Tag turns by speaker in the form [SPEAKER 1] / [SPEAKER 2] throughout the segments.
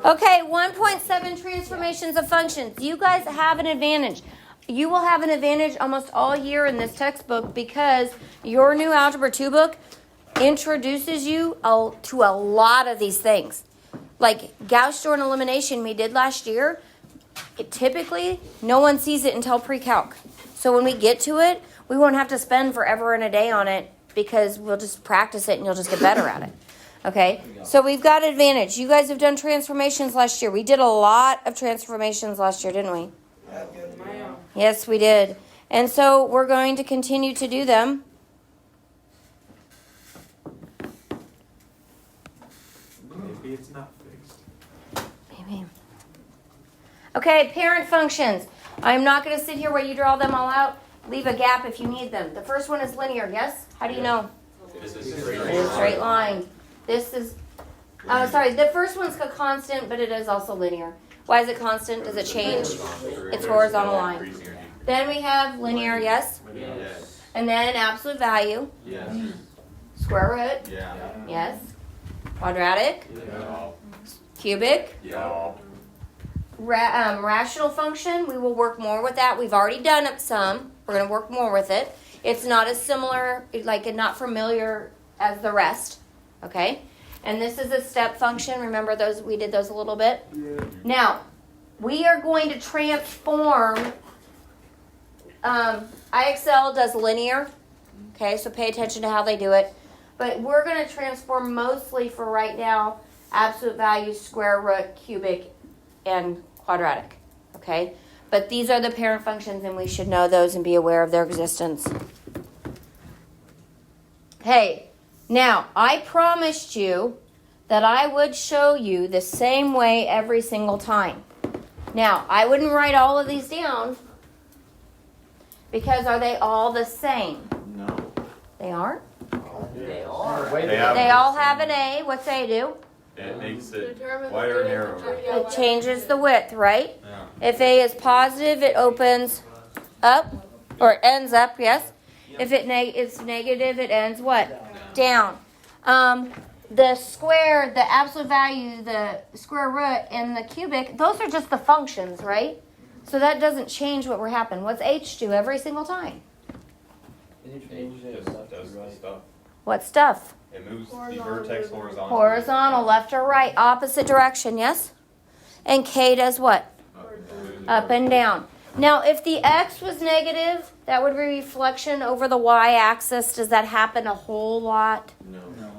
[SPEAKER 1] Okay, 1.7 transformations of functions. You guys have an advantage. You will have an advantage almost all year in this textbook because your new Algebra 2 book introduces you to a lot of these things. Like Gauss-Jordan elimination we did last year, typically no one sees it until pre-calc. So when we get to it, we won't have to spend forever and a day on it because we'll just practice it and you'll just get better at it. Okay, so we've got advantage. You guys have done transformations last year. We did a lot of transformations last year, didn't we? Yes, we did. And so we're going to continue to do them.
[SPEAKER 2] Maybe it's not fixed.
[SPEAKER 1] Maybe. Okay, parent functions. I'm not going to sit here while you draw them all out. Leave a gap if you need them. The first one is linear, yes? How do you know?
[SPEAKER 2] This is straight
[SPEAKER 1] It is straight line. This is, the first one's a constant, but it is also linear. Why is it constant? Does it change? It's horizontal line. Then we have linear, yes?
[SPEAKER 2] Yes.
[SPEAKER 1] And then absolute value.
[SPEAKER 2] Yes.
[SPEAKER 1] Square root.
[SPEAKER 2] Yeah.
[SPEAKER 1] Yes. Quadratic.
[SPEAKER 2] Yeah.
[SPEAKER 1] Cubic.
[SPEAKER 2] Yeah.
[SPEAKER 1] Rational function, we will work more with that. We've already done it some. We're going to work more with it. It's not as similar, not familiar as the rest. Okay? And this is a step function. Remember those? We did those a little bit.
[SPEAKER 2] Yeah.
[SPEAKER 1] Now, we are going to transform. IXL does linear. Okay, so pay attention to how they do it. But we're going to transform mostly for right now absolute value, square root, cubic, and quadratic. Okay? But these are the parent functions, and we should know those and be aware of their existence. Hey, now, I promised you that I would show you the same way every single time. Now, I wouldn't write all of these down because are they all the same?
[SPEAKER 2] No.
[SPEAKER 1] They aren't?
[SPEAKER 2] They are.
[SPEAKER 1] They all have an A. What's A do?
[SPEAKER 2] It makes it wider and narrower.
[SPEAKER 1] It changes the width, right?
[SPEAKER 2] Yeah.
[SPEAKER 1] If A is positive, it opens up, or it ends up, yes? If it's negative, it ends what? Down. The square, the absolute value, the square root, and the cubic, those are just the functions, right? So that doesn't change what will happen. What's H do every single time?
[SPEAKER 2] It just does the stuff.
[SPEAKER 1] What stuff?
[SPEAKER 2] It moves the vertex horizontally.
[SPEAKER 1] Horizontal, left or right, opposite direction, yes? And K does what? Up and down. Now, if the X was negative, that would be reflection over the Y-axis. Does that happen a whole lot?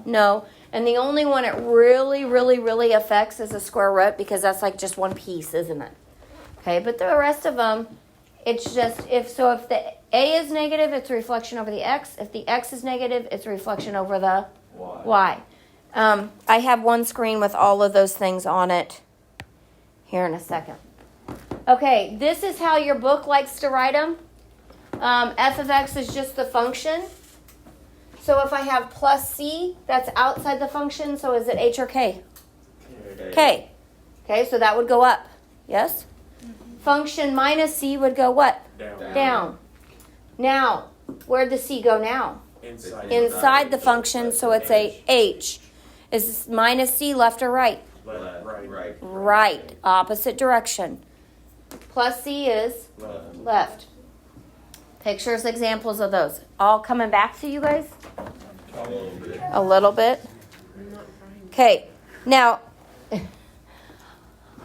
[SPEAKER 1] No. And the only one it really, really, really affects is the square root because that's like just one piece, isn't it? Okay, but the rest of them, it's just, if the A is negative, it's a reflection over the X. If the X is negative, it's a reflection over the Y. I have one screen with all of those things on it here in a second. Okay, this is how your book likes to write them. F of X is just the function. So if I have plus C, that's outside the function, so is it H or K? K. Okay, so that would go up. Yes? Mm-hmm. Function minus C would go what? Down. Now, where'd the C go now? Inside the function, so it's a H. Is minus C left or right?
[SPEAKER 2] Right.
[SPEAKER 1] Right. Opposite direction. Plus C is left. Pictures, examples of those. All coming back to you guys? A little bit. Okay. Now,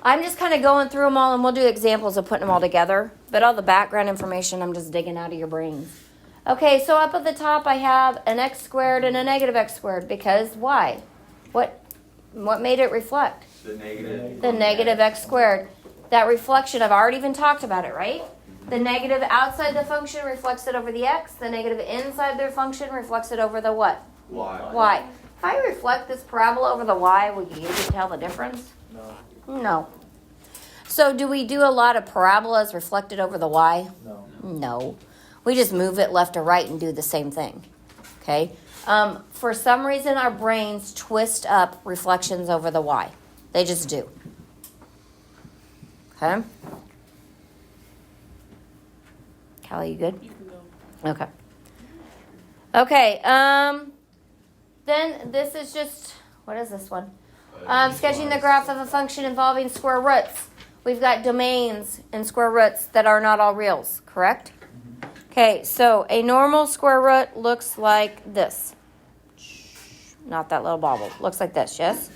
[SPEAKER 1] I'm just kind of going through them all, and we'll do examples of putting them all together. But all the background information, I'm just digging out of your brains. Okay, so up at the top, I have an x squared and a negative x squared. Because why? What made it reflect?
[SPEAKER 2] The negative.
[SPEAKER 1] The negative x squared. That reflection, I've already even talked about it, right? The negative outside the function reflects it over the x. The negative inside their function reflects it over the what? Y. If I reflect this parabola over the y, will you even tell the difference? No. So do we do a lot of parabolas reflected over the y? No. We just move it left or right and do the same thing. Okay? For some reason, our brains twist up reflections over the y. They just do. Okay? Callie, you good?
[SPEAKER 3] You can go.
[SPEAKER 1] Okay. Okay, then this is just, what is this one? Sketching the graph of a function involving square roots. We've got domains and square roots that are not all reals, correct? Okay, so a normal square root looks like this. Not that little bobble. Looks like this, yes?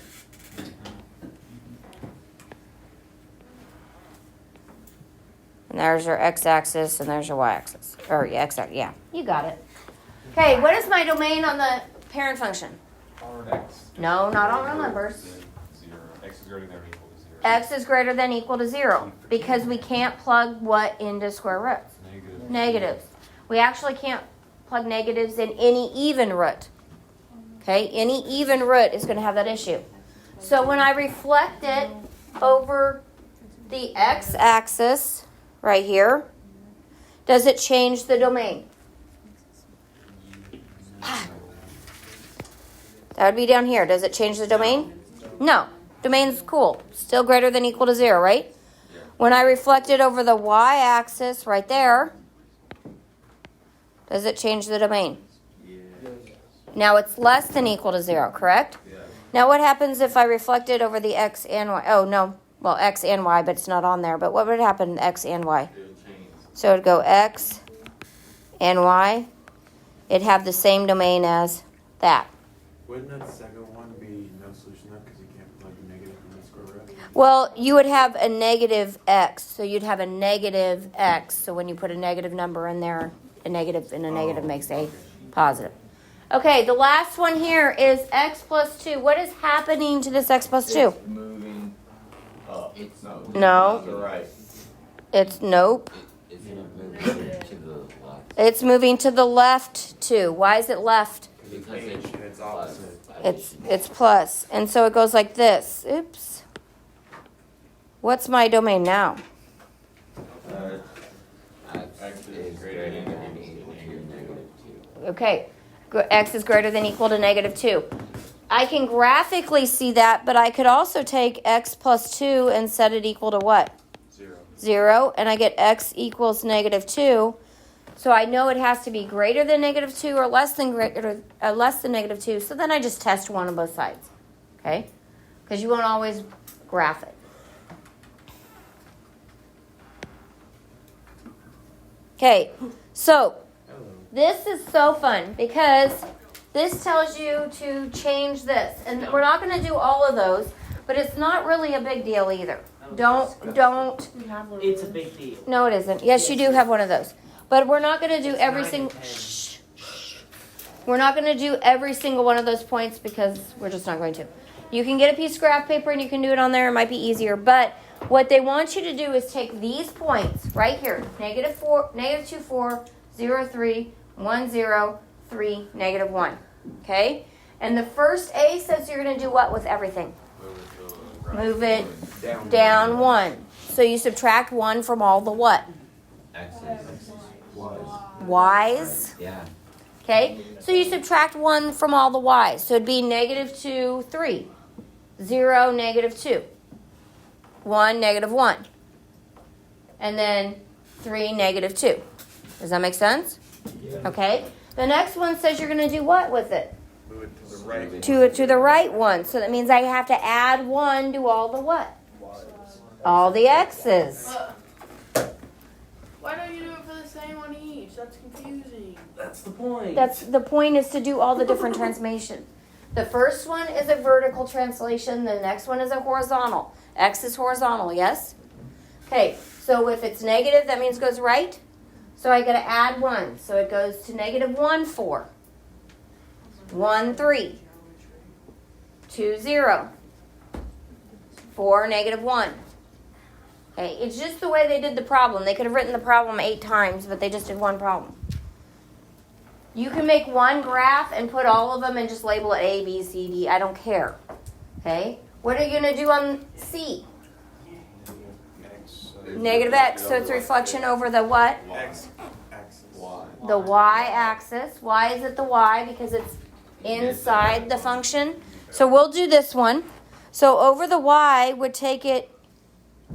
[SPEAKER 1] And there's your x-axis and there's your y-axis. Or yeah, you got it. Okay, what is my domain on the parent function?
[SPEAKER 2] X.
[SPEAKER 1] No, not all real numbers.
[SPEAKER 2] 0. X is greater than or equal to 0.
[SPEAKER 1] X is greater than equal to 0 because we can't plug what into square roots?
[SPEAKER 2] Negative.
[SPEAKER 1] Negatives. We actually can't plug negatives in any even root. Okay, any even root is going to have that issue. So when I reflect it over the x-axis right here, does it change the domain? That would be down here. Does it change the domain? No. Domain's cool. Still greater than equal to 0, right?
[SPEAKER 2] Yeah.
[SPEAKER 1] When I reflect it over the y-axis right there, does it change the domain?
[SPEAKER 2] Yeah.
[SPEAKER 1] Now it's less than equal to 0, correct?
[SPEAKER 2] Yeah.
[SPEAKER 1] Now what happens if I reflect it over the x and y? Oh, no. Well, x and y, but it's not on there. But what would happen x and y?
[SPEAKER 2] It'll change.
[SPEAKER 1] So it'd go x and y. It'd have the same domain as that.
[SPEAKER 3] Wouldn't that second one be no solution though, because you can't plug the negative in the square root?
[SPEAKER 1] Well, you would have a negative x. So you'd have a negative x. So when you put a negative number in there, a negative and a negative makes a positive. Okay, the last one here is x plus 2. What is happening to this x plus 2?
[SPEAKER 2] It's moving up.
[SPEAKER 1] No.
[SPEAKER 2] To the right.
[SPEAKER 1] It's nope.
[SPEAKER 4] It's moving to the left.
[SPEAKER 1] It's moving to the left too. Why is it left?
[SPEAKER 4] Because
[SPEAKER 3] It's opposite.
[SPEAKER 1] It's plus. And so it goes like this. Oops. What's my domain now?
[SPEAKER 4] X is greater than or equal to -2.
[SPEAKER 1] Okay. X is greater than equal to -2. I can graphically see that, but I could also take x plus 2 and set it equal to what?
[SPEAKER 2] 0.
[SPEAKER 1] 0. And I get x equals -2. So I know it has to be greater than -2 or less than -2. So then I just test one on both sides. Okay? Because you won't always graph it. Okay, so this is so fun because this tells you to change this. And we're not going to do all of those, but it's not really a big deal either. Don't.
[SPEAKER 5] It's a big deal.
[SPEAKER 1] No, it isn't. Yes, you do have one of those. But we're not going to do every single. We're not going to do every single one of those points because we're just not going to. You can get a piece of graph paper and you can do it on there. It might be easier. But what they want you to do is take these points right here: -4, -2, 4, 0, 3, 1, 0, 3, -1. Okay? And the first A says you're going to do what with everything? Move it down 1. So you subtract 1 from all the what?
[SPEAKER 4] X's.
[SPEAKER 1] Y's.
[SPEAKER 4] Yeah.
[SPEAKER 1] Okay? So you subtract 1 from all the y's. So it'd be -2, 3. 0, -2. 1, -1. And then 3, -2. Does that make sense?
[SPEAKER 4] Yeah.
[SPEAKER 1] Okay? The next one says you're going to do what with it?
[SPEAKER 3] Move it to the right.
[SPEAKER 1] To the right one. So that means I have to add 1 to all the what? All the x's.
[SPEAKER 5] Why don't you do it for the same on each? That's confusing.
[SPEAKER 3] That's the point.
[SPEAKER 1] That's the point, is to do all the different translation. The first one is a vertical translation. The next one is a horizontal. X is horizontal, yes? Okay, so if it's negative, that means it goes right. So I got to add 1. So it goes to -1, 4. 1, 3. 2, 0. 4, -1. Okay, it's just the way they did the problem. They could have written the problem 8 times, but they just did one problem. You can make one graph and put all of them and just label it A, B, C, D. I don't care. Okay? What are you going to do on C? -X. So it's a reflection over the what?
[SPEAKER 3] X axis.
[SPEAKER 1] The y-axis. Why is it the y? Because it's inside the function. So we'll do this one. So over the y would take it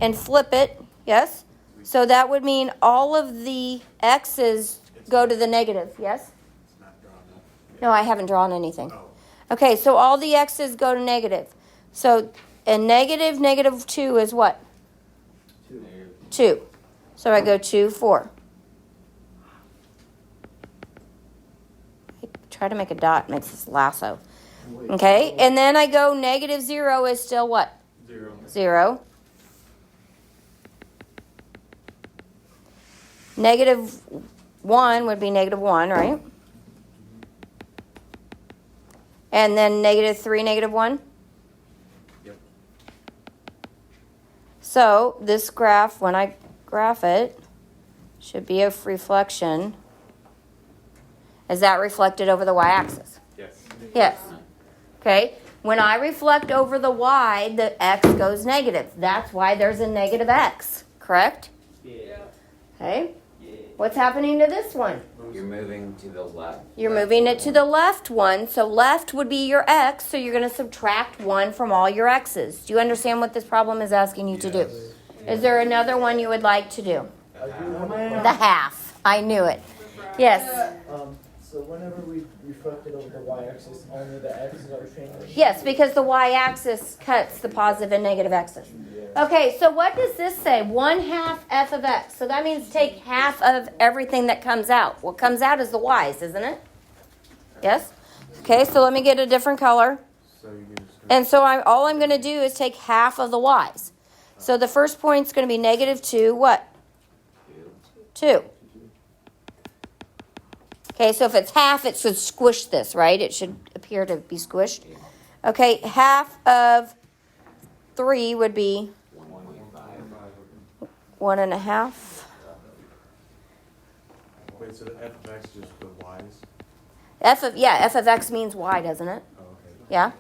[SPEAKER 1] and flip it. Yes? So that would mean all of the x's go to the negative. Yes?
[SPEAKER 3] It's not drawn up.
[SPEAKER 1] No, I haven't drawn anything.
[SPEAKER 3] Oh.
[SPEAKER 1] Okay, so all the x's go to negative. So, and negative 2 is what? 2. So I go 2, 4. I try to make a dot, makes this lasso. Okay, and then I go negative 0 is still what?
[SPEAKER 3] 0.
[SPEAKER 1] 0. Negative 1 would be negative 1, right? And then negative 3, negative 1?
[SPEAKER 3] Yep.
[SPEAKER 1] So this graph, when I graph it, should be a reflection. Is that reflected over the y-axis?
[SPEAKER 3] Yes.
[SPEAKER 1] Yes. Okay. When I reflect over the y, the x goes negative. That's why there's a negative x, correct?
[SPEAKER 5] Yeah.
[SPEAKER 1] Okay. What's happening to this one?
[SPEAKER 4] You're moving to the left.
[SPEAKER 1] You're moving it to the left one. So left would be your x, so you're going to subtract 1 from all your x's. Do you understand what this problem is asking you to do? Is there another one you would like to do? The half. I knew it. Yes.
[SPEAKER 6] So whenever we reflect it over the y-axis, only the x's are changing?
[SPEAKER 1] Yes, because the y-axis cuts the positive and negative x's. Okay, so what does this say? 1/2 f of x. So that means take half of everything that comes out. What comes out is the y's, isn't it? Yes? Okay, so let me get a different color.
[SPEAKER 3] So you can just.
[SPEAKER 1] And so all I'm going to do is take half of the y's. So the first point's going to be negative 2, what? 2. Okay, so if it's half, it should squish this, right? It should appear to be squished. Okay, half of 3 would be 1.5.
[SPEAKER 3] Wait, so the f of x is just the y's?
[SPEAKER 1] F of x means y, doesn't it?
[SPEAKER 3] Oh, okay.
[SPEAKER 1] Yeah?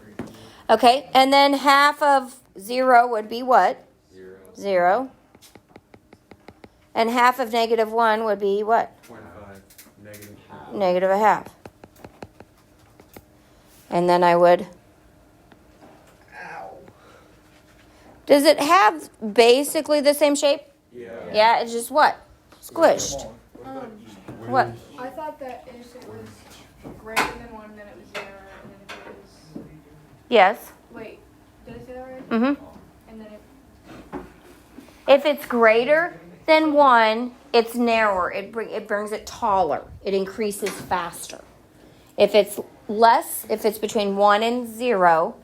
[SPEAKER 1] Okay, and then half of 0 would be what? 0. And half of negative 1 would be what?
[SPEAKER 3] 0.5 negative.
[SPEAKER 1] Negative 1/2. And then I would... Does it have basically the same shape?
[SPEAKER 3] Yeah.
[SPEAKER 1] Yeah, it's just what? Squished. What?
[SPEAKER 5] I thought that if it was greater than 1, then it was 0, and then if it was...
[SPEAKER 1] Yes.
[SPEAKER 5] Wait, did I say that right?
[SPEAKER 1] Mm-hmm.
[SPEAKER 5] And then it...
[SPEAKER 1] If it's greater than 1, it's narrower. It brings it taller. It increases faster. If it's less, if it's between 1 and 0,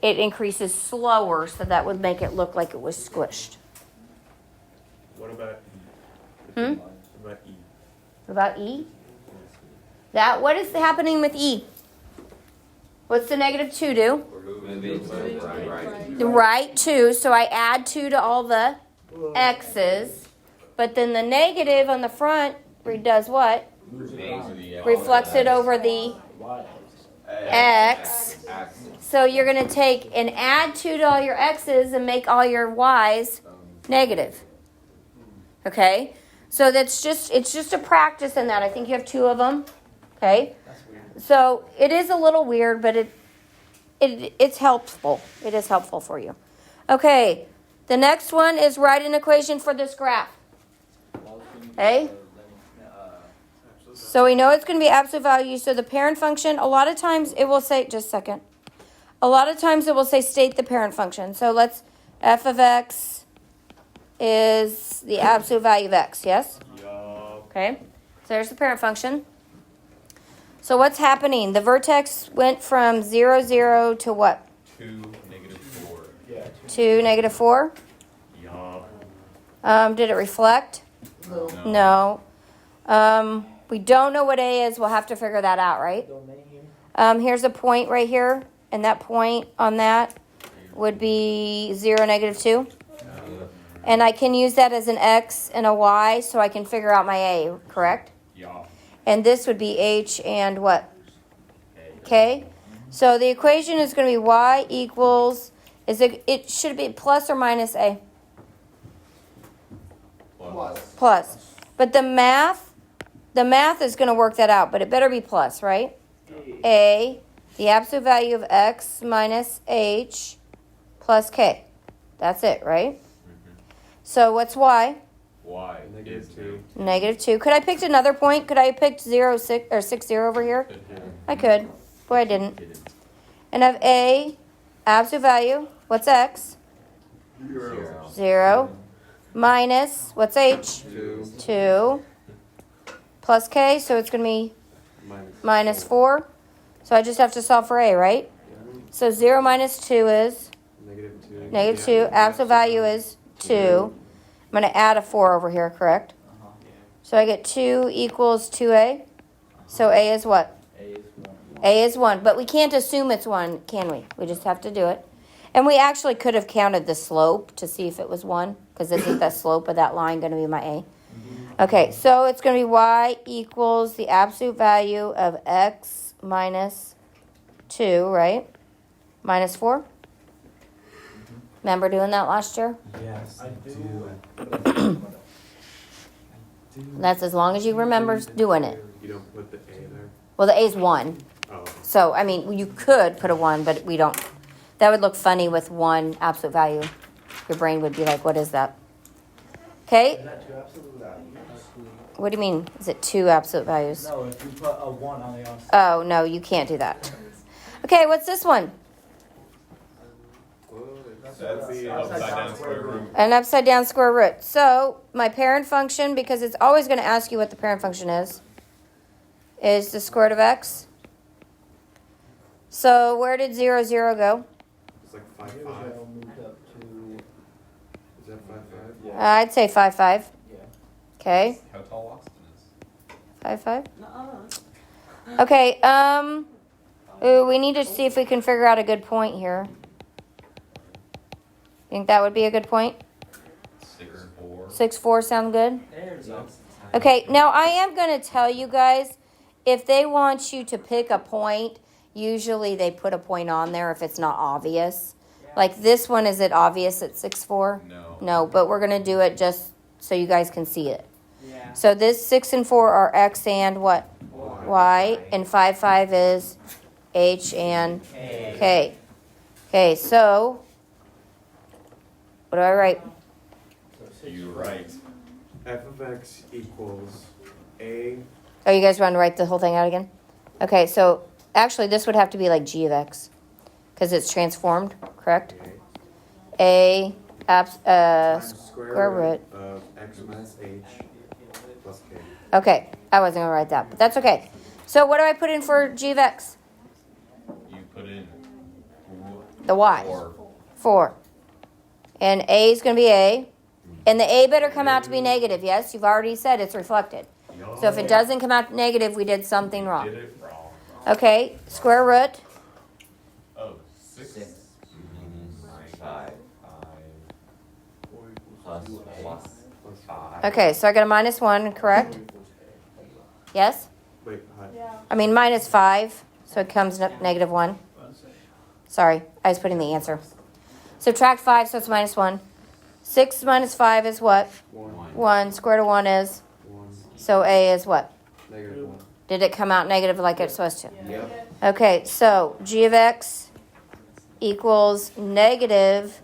[SPEAKER 1] it increases slower, so that would make it look like it was squished.
[SPEAKER 3] What about E?
[SPEAKER 1] Hmm?
[SPEAKER 3] What about E?
[SPEAKER 1] What about E? What is happening with E? What's the negative 2 do?
[SPEAKER 4] Moving to the right.
[SPEAKER 1] The right 2, so I add 2 to all the x's. But then the negative on the front does what? Reflects it over the x. So you're going to take and add 2 to all your x's and make all your y's negative. Okay? So it's just a practice in that. I think you have 2 of them. Okay? So it is a little weird, but it's helpful. It is helpful for you. Okay. The next one is write an equation for this graph. Okay? So we know it's going to be absolute value. So the parent function, a lot of times it will say, just a second. A lot of times it will say state the parent function. So f of x is the absolute value of x, yes? Okay. So there's the parent function. So what's happening? The vertex went from 0, 0 to what?
[SPEAKER 2] 2, negative 4.
[SPEAKER 6] Yeah.
[SPEAKER 1] 2, negative 4? Did it reflect? No. We don't know what A is. We'll have to figure that out, right? Here's a point right here, and that point on that would be 0, negative 2. And I can use that as an X and a Y, so I can figure out my A, correct?
[SPEAKER 2] Yeah.
[SPEAKER 1] And this would be H and what? K. So the equation is going to be Y equals, it should be plus or minus A? Plus. But the math is going to work that out, but it better be plus, right? A, the absolute value of X minus H plus K. That's it, right? So what's Y?
[SPEAKER 2] Y is 2.
[SPEAKER 1] Negative 2. Could I picked another point? Could I have picked 0, 6, or 6, 0 over here? I could. Boy, I didn't. And I have A absolute value, what's x?
[SPEAKER 4] 0.
[SPEAKER 1] 0. Minus, what's h?
[SPEAKER 4] 2.
[SPEAKER 1] 2. Plus k, so it's going to be minus 4. So I just have to solve for a, right? So 0 minus 2 is
[SPEAKER 3] -2.
[SPEAKER 1] negative 2. Absolute value is 2. I'm going to add a 4 over here, correct? So I get 2 equals 2a. So a is what? A is 1. But we can't assume it's 1, can we? We just have to do it. And we actually could have counted the slope to see if it was 1, because isn't the slope of that line going to be my a? Okay, so it's going to be y equals the absolute value of x minus 2, right? Minus 4. Remember doing that last year?
[SPEAKER 3] Yes,
[SPEAKER 6] I do.
[SPEAKER 1] That's as long as you remember doing it.
[SPEAKER 3] You don't put the A there?
[SPEAKER 1] Well, the a is 1.
[SPEAKER 3] Oh.
[SPEAKER 1] So, I mean, you could put a 1, but we don't. That would look funny with 1 absolute value. Your brain would be like, what is that? Okay?
[SPEAKER 6] Is that two absolute values?
[SPEAKER 1] What do you mean? Is it 2 absolute values?
[SPEAKER 6] No, if you put a 1 on the outside.
[SPEAKER 1] Oh, no, you can't do that. Okay, what's this one?
[SPEAKER 2] That's the upside down square root.
[SPEAKER 1] An upside down square root. So, my parent function, because it's always going to ask you what the parent function is the square root of x. So, where did 0, 0 go?
[SPEAKER 3] It's like 5, 5.
[SPEAKER 6] Moved up to,
[SPEAKER 3] Is that 5, 5?
[SPEAKER 6] yeah.
[SPEAKER 1] I'd say 5, 5.
[SPEAKER 6] Yeah.
[SPEAKER 1] Okay,
[SPEAKER 2] How tall Austin is.
[SPEAKER 1] 5, 5. Okay, ooh, we need to see if we can figure out a good point here. Think that would be a good point?
[SPEAKER 2] 6'4".
[SPEAKER 1] 6, 4 sound good? Okay, now I am going to tell you guys, if they want you to pick a point, usually they put a point on there if it's not obvious. Like this one, is it obvious at 6, 4?
[SPEAKER 2] No.
[SPEAKER 1] No, but we're going to do it just so you guys can see it.
[SPEAKER 6] Yeah.
[SPEAKER 1] So this 6 and 4 are x and what? Y. And 5, 5 is h and k. Okay, so what do I write?
[SPEAKER 2] You're right.
[SPEAKER 3] F of x equals A.
[SPEAKER 1] Oh, you guys want to write the whole thing out again? Okay, so actually this would have to be like g of x because it's transformed, correct? A
[SPEAKER 3] Times
[SPEAKER 1] square root.
[SPEAKER 3] of x minus h plus k.
[SPEAKER 1] Okay, I wasn't going to write that, but that's okay. So what do I put in for g of x?
[SPEAKER 2] You put in
[SPEAKER 1] The y.
[SPEAKER 2] 4.
[SPEAKER 1] 4. And a is going to be a. And the a better come out to be negative, yes? You've already said it's reflected. So if it doesn't come out negative, we did something wrong.
[SPEAKER 2] Did it wrong.
[SPEAKER 1] Okay, square root.
[SPEAKER 2] Oh, 6.
[SPEAKER 4] 5. Plus 5.
[SPEAKER 1] Okay, so I got a minus 1, correct? Yes?
[SPEAKER 3] Wait, hi.
[SPEAKER 5] Yeah.
[SPEAKER 1] I mean minus 5, so it comes negative 1. Sorry, I was putting the answer. Subtract 5, so it's minus 1. 6 minus 5 is what?
[SPEAKER 3] 1.
[SPEAKER 1] 1. Square root of 1 is?
[SPEAKER 3] 1.
[SPEAKER 1] So a is what?
[SPEAKER 3] Negative 1.
[SPEAKER 1] Did it come out negative like it's supposed to?
[SPEAKER 4] Yep.
[SPEAKER 1] Okay, so g of x equals negative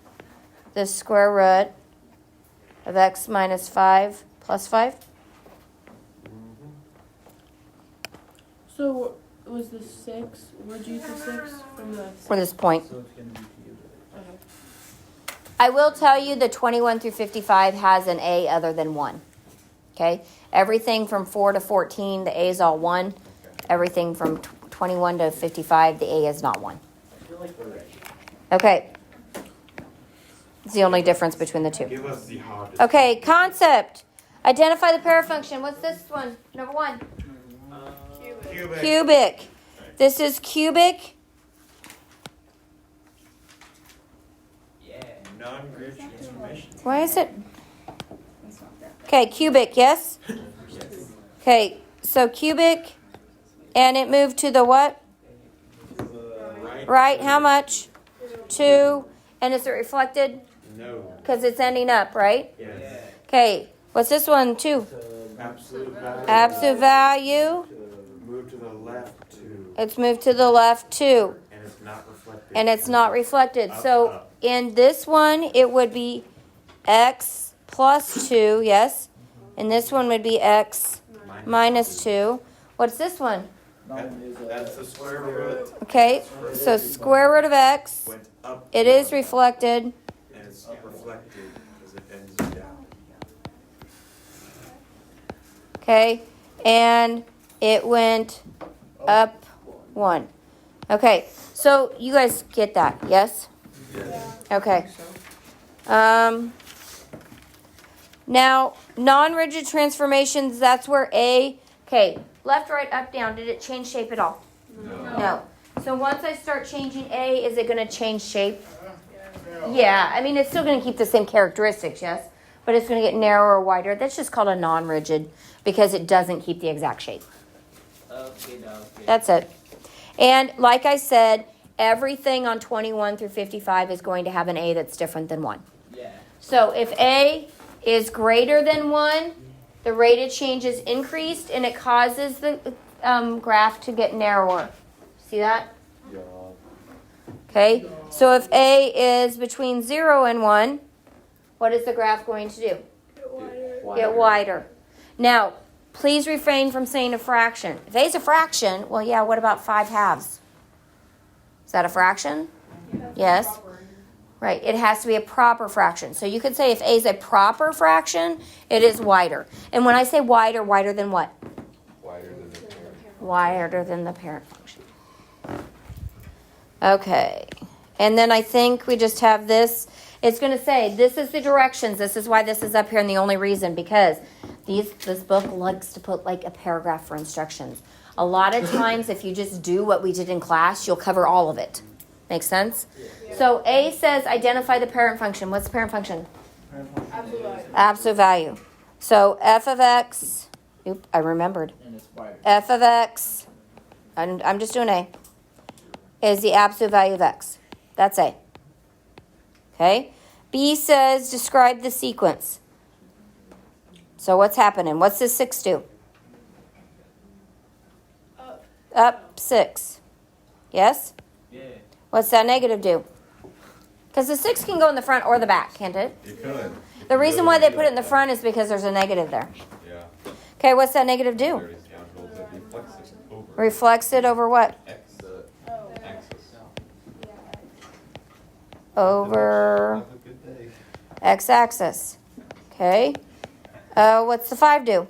[SPEAKER 1] the square root of x minus 5 plus 5.
[SPEAKER 7] So was the 6? Where'd you use the 6 from the?
[SPEAKER 1] For this point.
[SPEAKER 6] So it's going to be cubed.
[SPEAKER 7] Okay.
[SPEAKER 1] I will tell you the 21 through 55 has an A other than 1. Okay? Everything from 4 to 14, the A is all 1. Everything from 21 to 55, the A is not 1.
[SPEAKER 6] I feel like we're ready.
[SPEAKER 1] Okay. It's the only difference between the two.
[SPEAKER 3] Give us the hardest.
[SPEAKER 1] Okay, concept. Identify the pair function. What's this one? Number 1.
[SPEAKER 3] Cubic.
[SPEAKER 1] Cubic. This is cubic.
[SPEAKER 3] Non-grid transformation.
[SPEAKER 1] Why is it? Okay, cubic, yes? Okay, so cubic, and it moved to the what? Right, how much? 2. And is it reflected?
[SPEAKER 3] No.
[SPEAKER 1] Because it's ending up, right?
[SPEAKER 3] Yes.
[SPEAKER 1] Okay, what's this one? 2.
[SPEAKER 3] Absolute value.
[SPEAKER 1] Absolute value.
[SPEAKER 3] Move to the left 2.
[SPEAKER 1] It's moved to the left 2.
[SPEAKER 3] And it's not reflected.
[SPEAKER 1] And it's not reflected.
[SPEAKER 3] Up,
[SPEAKER 1] So
[SPEAKER 3] up.
[SPEAKER 1] in this one, it would be x plus 2, yes? And this one would be x minus 2. What's this one?
[SPEAKER 6] Nominally is
[SPEAKER 3] That's the square root.
[SPEAKER 1] Okay, so square root of x,
[SPEAKER 3] Went up.
[SPEAKER 1] it is reflected.
[SPEAKER 3] And it's reflected because it ends down.
[SPEAKER 1] Okay, and it went up 1. Okay, so you guys get that, yes? Okay. Now, non-rigid transformations, that's where A, okay, left, right, up, down, did it change shape at all? No. So once I start changing A, is it going to change shape? Yeah, I mean, it's still going to keep the same characteristics, yes? But it's going to get narrower or wider. That's just called a non-rigid because it doesn't keep the exact shape.
[SPEAKER 4] Okay.
[SPEAKER 1] That's it. And like I said, everything on 21 through 55 is going to have an A that's different than 1.
[SPEAKER 4] Yeah.
[SPEAKER 1] So if A is greater than 1, the rate of change is increased and it causes the graph to get narrower. See that?
[SPEAKER 3] Yeah.
[SPEAKER 1] Okay, so if A is between 0 and 1, what is the graph going to do? Get wider. Now, please refrain from saying a fraction. If A is a fraction, well, yeah, what about 5 halves? Is that a fraction? Yes. Right, it has to be a proper fraction. So you could say if A is a proper fraction, it is wider. And when I say wider, wider than what?
[SPEAKER 3] Wider than the parent.
[SPEAKER 1] Wider than the parent function. Okay, and then I think we just have this. It's going to say this is the directions. This is why this is up here, and the only reason because this book likes to put like a paragraph for instructions. A lot of times, if you just do what we did in class, you'll cover all of it. Make sense? Yeah. So A says identify the parent function. What's the parent function?
[SPEAKER 5] Absolute value.
[SPEAKER 1] Absolute value. So f of x. Oop, I remembered.
[SPEAKER 6] and it's wider.
[SPEAKER 1] F of x. I'm just doing A. Is the absolute value of x. That's A. Okay? B says describe the sequence. So what's happening? What's this 6 do? Up 6. Yes?
[SPEAKER 4] Yeah.
[SPEAKER 1] What's that negative do? Because the 6 can go in the front or the back, can't it?
[SPEAKER 2] It could.
[SPEAKER 1] The reason why they put it in the front is because there's a negative there.
[SPEAKER 2] Yeah.
[SPEAKER 1] Okay, what's that negative do?
[SPEAKER 2] Dirty scoundrels that reflects it over
[SPEAKER 1] Reflects it over what?
[SPEAKER 2] X axis.
[SPEAKER 1] Over
[SPEAKER 2] Have a good day.
[SPEAKER 1] x-axis. Okay. What's the 5 do?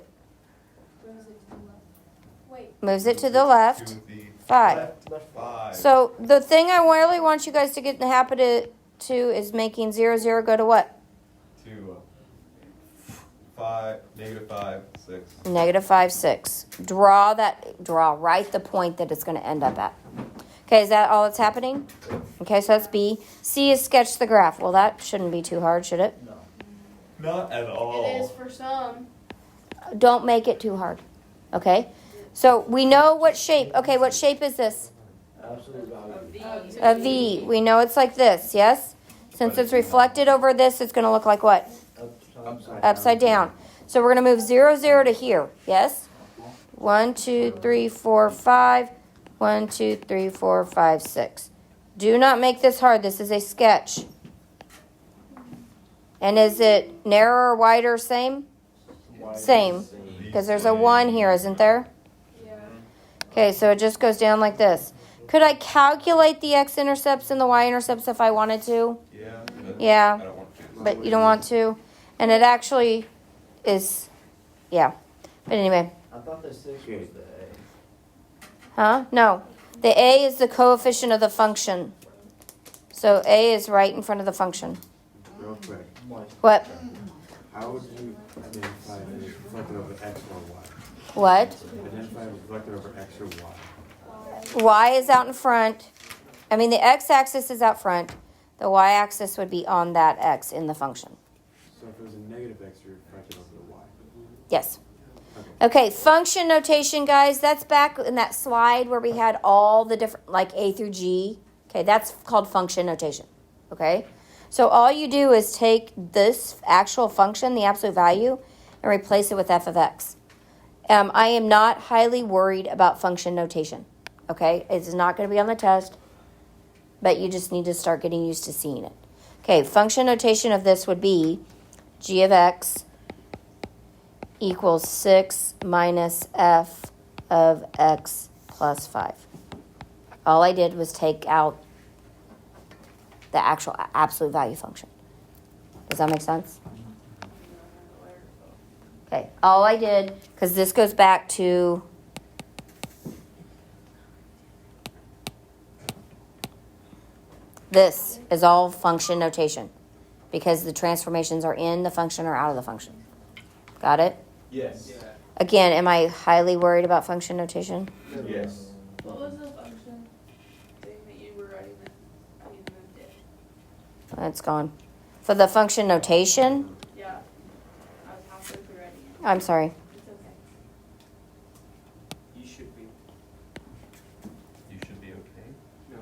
[SPEAKER 1] Moves it to the left.
[SPEAKER 2] To the
[SPEAKER 1] 5.
[SPEAKER 6] Left.
[SPEAKER 2] 5.
[SPEAKER 1] So the thing I really want you guys to get in the habit to is making 0, 0 go to what?
[SPEAKER 2] To 5, -5, 6.
[SPEAKER 1] Negative 5, 6. Draw right the point that it's going to end up at. Okay, is that all that's happening? Okay, so that's B. C is sketch the graph. Well, that shouldn't be too hard, should it?
[SPEAKER 6] No.
[SPEAKER 2] Not at all.
[SPEAKER 5] It is for some.
[SPEAKER 1] Don't make it too hard. Okay? So we know what shape. Okay, what shape is this?
[SPEAKER 6] Absolute value.
[SPEAKER 1] A V. We know it's like this, yes? Since it's reflected over this, it's going to look like what? Upside down. So we're going to move 0, 0 to here, yes? 1, 2, 3, 4, 5. 1, 2, 3, 4, 5, 6. Do not make this hard. This is a sketch. And is it narrower, wider, same? Same. Because there's a 1 here, isn't there?
[SPEAKER 5] Yeah.
[SPEAKER 1] Okay, so it just goes down like this. Could I calculate the x-intercepts and the y-intercepts if I wanted to?
[SPEAKER 2] Yeah. But
[SPEAKER 1] Yeah.
[SPEAKER 2] I don't want to.
[SPEAKER 1] But you don't want to. And it actually is, yeah. But anyway.
[SPEAKER 6] I thought the 6 was the A.
[SPEAKER 1] Huh? No. The A is the coefficient of the function. So A is right in front of the function.
[SPEAKER 3] Real quick,
[SPEAKER 1] What?
[SPEAKER 3] how would you identify if it's reflected over X or Y?
[SPEAKER 1] What?
[SPEAKER 3] Identify if it's reflected over X or Y.
[SPEAKER 1] Y is out in front. I mean, the x-axis is out front. The y-axis would be on that x in the function.
[SPEAKER 3] So if it was a negative X, you're reflected over the Y.
[SPEAKER 1] Yes. Okay, function notation, guys. That's back in that slide where we had all the different, like A through G. Okay, that's called function notation. Okay? So all you do is take this actual function, the absolute value, and replace it with f of x. I am not highly worried about function notation. Okay? It's not going to be on the test, but you just need to start getting used to seeing it. Okay, function notation of this would be g of x equals 6 minus f of x plus 5. All I did was take out the actual absolute value function. Does that make sense? Okay, all I did, because this goes back to this is all function notation because the transformations are in the function or out of the function. Got it?
[SPEAKER 2] Yes.
[SPEAKER 1] Again, am I highly worried about function notation?
[SPEAKER 2] Yes.
[SPEAKER 5] What was the function thing that you were writing that you moved it?
[SPEAKER 1] It's gone. For the function notation,
[SPEAKER 5] Yeah. I was halfway through writing it.
[SPEAKER 1] I'm sorry.
[SPEAKER 5] It's okay.
[SPEAKER 3] You should be.
[SPEAKER 2] You should be okay.
[SPEAKER 3] No,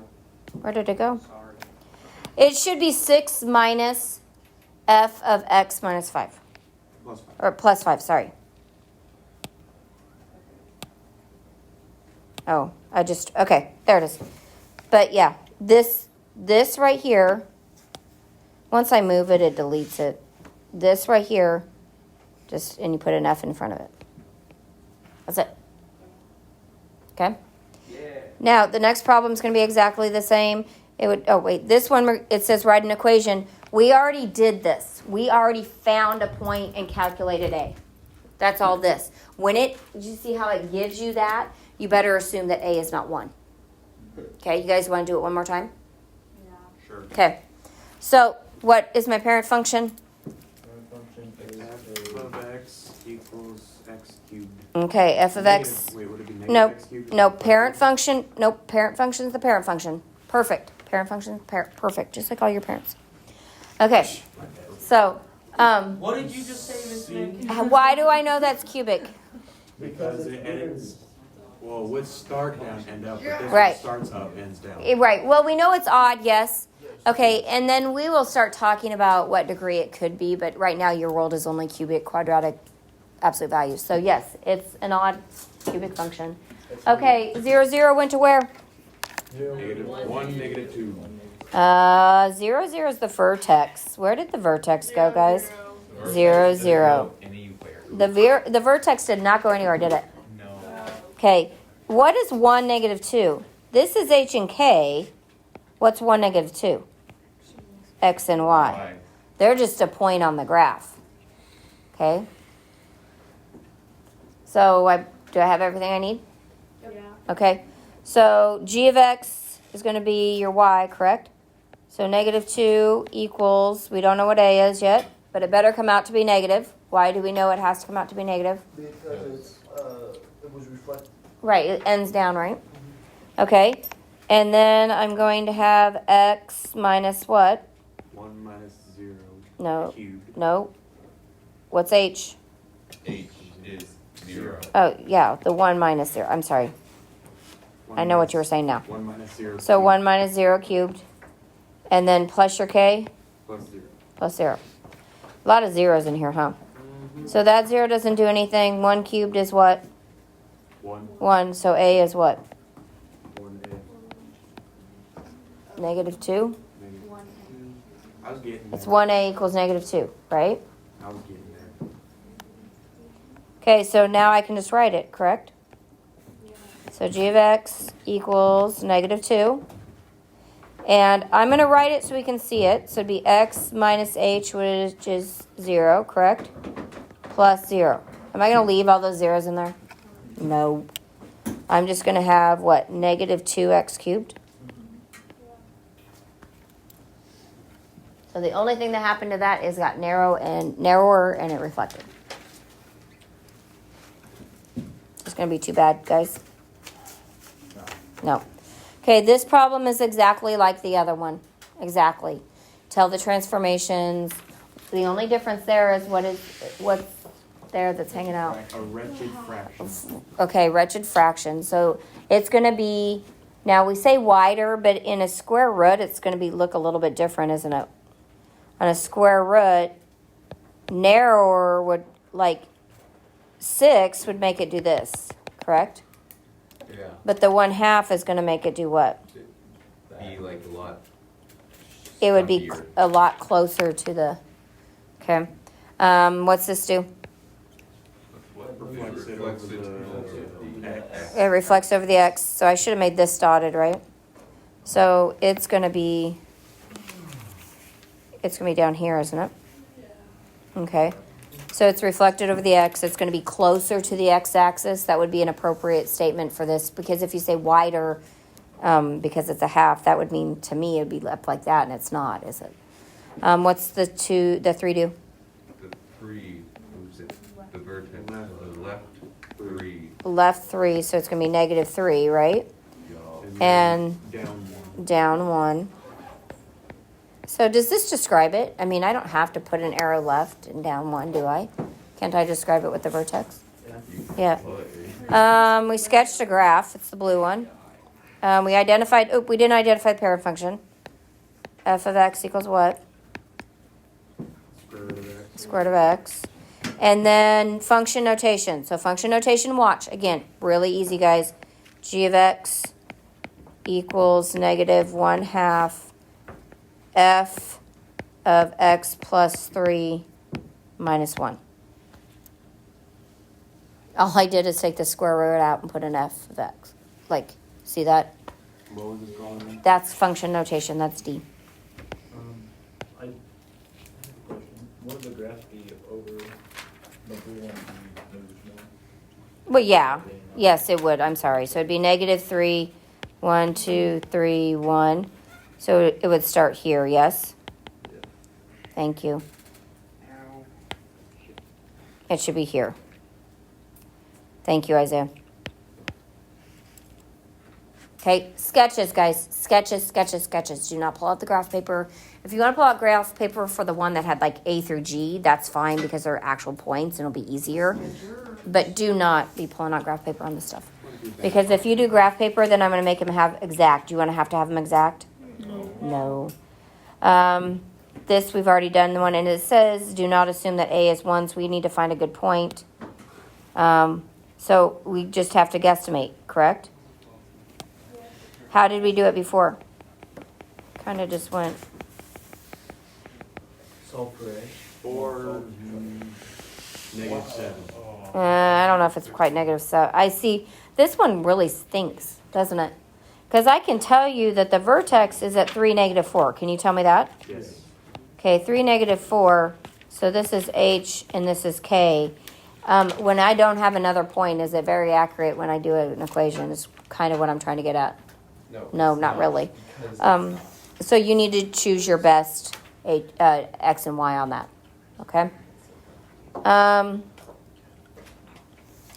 [SPEAKER 1] Where did it go?
[SPEAKER 3] sorry.
[SPEAKER 1] It should be 6 minus f of x minus 5.
[SPEAKER 3] Plus 5.
[SPEAKER 1] Or plus 5, sorry. Oh, okay, there it is. But yeah, this right here, once I move it, it deletes it. This right here, and you put an F in front of it. That's it. Okay?
[SPEAKER 3] Yeah.
[SPEAKER 1] Now, the next problem is going to be exactly the same. This one, it says write an equation. We already did this. We already found a point and calculated A. That's all this. Did you see how it gives you that? You better assume that A is not 1. Okay, you guys want to do it one more time?
[SPEAKER 5] Yeah.
[SPEAKER 3] Sure.
[SPEAKER 1] Okay. So, what is my parent function?
[SPEAKER 6] Function
[SPEAKER 3] F of x equals x cubed.
[SPEAKER 1] Okay, f of x.
[SPEAKER 3] Wait, would it be negative
[SPEAKER 1] No,
[SPEAKER 3] x cubed?
[SPEAKER 1] no, parent function. Nope, parent function is the parent function. Perfect. Parent function, perfect. Just like all your parents. Okay. So,
[SPEAKER 4] What did you just say, Miss Nick?
[SPEAKER 1] why do I know that's cubic?
[SPEAKER 3] Because it ends, well, with start down, end up, but this
[SPEAKER 1] Right.
[SPEAKER 3] one starts up, ends down.
[SPEAKER 1] Right. Well, we know it's odd, yes. Okay, and then we will start talking about what degree it could be, but right now your world is only cubic, quadratic, absolute values. So yes, it's an odd cubic function. Okay, 0, 0 went to where?
[SPEAKER 3] Negative 1, negative 2.
[SPEAKER 1] 0, 0 is the vertex. Where did the vertex go, guys? 0, 0.
[SPEAKER 2] Anywhere.
[SPEAKER 1] The vertex did not go anywhere, did it?
[SPEAKER 2] No.
[SPEAKER 1] Okay, what is 1, negative 2? This is h and k. What's 1, negative 2? X and y.
[SPEAKER 2] Why?
[SPEAKER 1] They're just a point on the graph. Okay? So do I have everything I need?
[SPEAKER 5] Yeah.
[SPEAKER 1] Okay. So g of x is going to be your y, correct? So negative 2 equals, we don't know what a is yet, but it better come out to be negative. Why do we know it has to come out to be negative?
[SPEAKER 6] Because it was reflected.
[SPEAKER 1] Right, it ends down, right? Okay. And then I'm going to have x minus what?
[SPEAKER 3] 1 minus 0
[SPEAKER 1] No.
[SPEAKER 3] cubed.
[SPEAKER 1] No. What's h?
[SPEAKER 2] H is 0.
[SPEAKER 1] Oh, yeah, the 1 minus 0. I'm sorry. I know what you were saying now.
[SPEAKER 3] 1 minus 0
[SPEAKER 1] So
[SPEAKER 3] cubed
[SPEAKER 1] 1 minus 0 cubed. And then plus your k,
[SPEAKER 3] plus 0.
[SPEAKER 1] plus 0. A lot of zeros in here, huh? So that 0 doesn't do anything. 1 cubed is what?
[SPEAKER 3] 1,
[SPEAKER 1] 1. So a is what?
[SPEAKER 3] 1a.
[SPEAKER 1] Negative 2?
[SPEAKER 3] Negative 2. I was getting there.
[SPEAKER 1] It's 1a equals negative 2, right?
[SPEAKER 3] I was getting there.
[SPEAKER 1] Okay, so now I can just write it, correct? So g of x equals negative 2. And I'm going to write it so we can see it. So it'd be x minus h, which is 0, correct? Plus 0. Am I going to leave all those zeros in there? No. I'm just going to have, what, negative 2x cubed? So the only thing that happened to that is it got narrower and it reflected. It's going to be too bad, guys. No. Okay, this problem is exactly like the other one. Exactly. Tell the transformations. The only difference there is what's there that's hanging out.
[SPEAKER 3] A wretched fraction.
[SPEAKER 1] Okay, wretched fraction. So it's going to be, now we say wider, but in a square root, it's going to look a little bit different, isn't it? On a square root, narrower would, like 6 would make it do this, correct?
[SPEAKER 4] Yeah.
[SPEAKER 1] But the 1/2 is going to make it do what?
[SPEAKER 4] Be like a lot.
[SPEAKER 1] It would be
[SPEAKER 2] Stumpier.
[SPEAKER 1] a lot closer to the, okay. What's this do?
[SPEAKER 2] What?
[SPEAKER 3] Reflects it over the X.
[SPEAKER 1] It reflects over the x, so I should have made this dotted, right? So it's gonna be down here, isn't it? Okay. So it's reflected over the x. It's going to be closer to the x-axis. That would be an appropriate statement for this, because if you say wider, because it's a half, that would mean to me it would be up like that, and it's not, is it? What's the 3 do?
[SPEAKER 2] The 3 moves it, the vertex, the left 3.
[SPEAKER 1] Left 3, so it's going to be negative 3, right? And
[SPEAKER 3] down 1.
[SPEAKER 1] down 1. So does this describe it? I mean, I don't have to put an arrow left and down 1, do I? Can't I describe it with the vertex? Yeah. We sketched a graph. It's the blue one. We didn't identify the parent function. F of x equals what?
[SPEAKER 3] Square root of X.
[SPEAKER 1] Square root of x. And then function notation. So function notation, watch. Again, really easy, guys. G of x equals negative 1/2 f of x plus 3 minus 1. All I did is take the square root out and put an f of x. Like, see that?
[SPEAKER 3] What was this called again?
[SPEAKER 1] That's function notation. That's D.
[SPEAKER 6] I have a question. Would the graph be over the blue one?
[SPEAKER 1] Well, yeah. Yes, it would. I'm sorry. So it'd be negative 3, 1, 2, 3, 1. So it would start here, yes? Thank you. It should be here. Thank you, Isaiah. Okay, sketches, guys. Sketches, sketches, sketches. Do not pull out the graph paper. If you want to pull out graph paper for the one that had like A through G, that's fine because they're actual points and it'll be easier. But do not be pulling out graph paper on this stuff. Because if you do graph paper, then I'm going to make them have exact. Do you want to have them exact? No. This we've already done the one, and it says do not assume that A is 1, so we need to find a good point. So we just have to guesstimate, correct? How did we do it before? Kind of just went.
[SPEAKER 6] Solve for A.
[SPEAKER 3] 4, negative 7.
[SPEAKER 1] I don't know if it's quite negative. So I see this one really stinks, doesn't it? Because I can tell you that the vertex is at 3, negative 4. Can you tell me that?
[SPEAKER 3] Yes.
[SPEAKER 1] Okay, 3, negative 4. So this is H and this is K. When I don't have another point, is it very accurate when I do an equation? Is kind of what I'm trying to get at. No, not really. So you need to choose your best X and Y on that. Okay?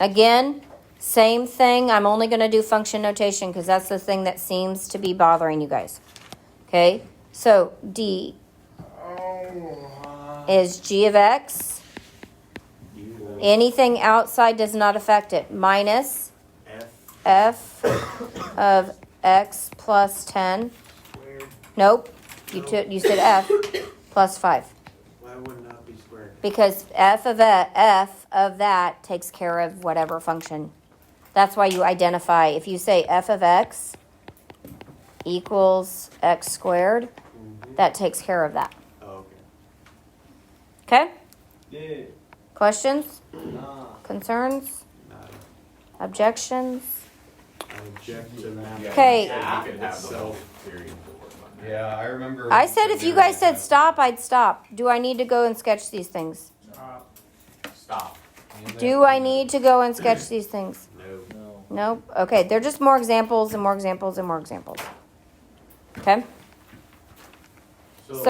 [SPEAKER 1] Again, same thing. I'm only going to do function notation because that's the thing that seems to be bothering you guys. Okay? So D is G of X. Anything outside does not affect it. Minus F of X plus 10.
[SPEAKER 3] Squared.
[SPEAKER 1] Nope. You said F plus 5.
[SPEAKER 3] Why would it not be squared?
[SPEAKER 1] Because F of that takes care of whatever function. That's why you identify. If you say F of X equals X squared, that takes care of that.
[SPEAKER 3] Oh, okay.
[SPEAKER 1] Okay?
[SPEAKER 6] Yeah.
[SPEAKER 1] Questions?
[SPEAKER 6] Nah.
[SPEAKER 1] Concerns?
[SPEAKER 3] Nada.
[SPEAKER 1] Objections?
[SPEAKER 3] I object to that.
[SPEAKER 1] Okay.
[SPEAKER 2] You could have the whole period. Yeah, I remember.
[SPEAKER 1] I said if you guys said stop, I'd stop. Do I need to go and sketch these things?
[SPEAKER 2] Stop.
[SPEAKER 1] Do I need to go and sketch these things?
[SPEAKER 3] No.
[SPEAKER 1] Nope. Okay, they're just more examples and more examples and more examples. Okay?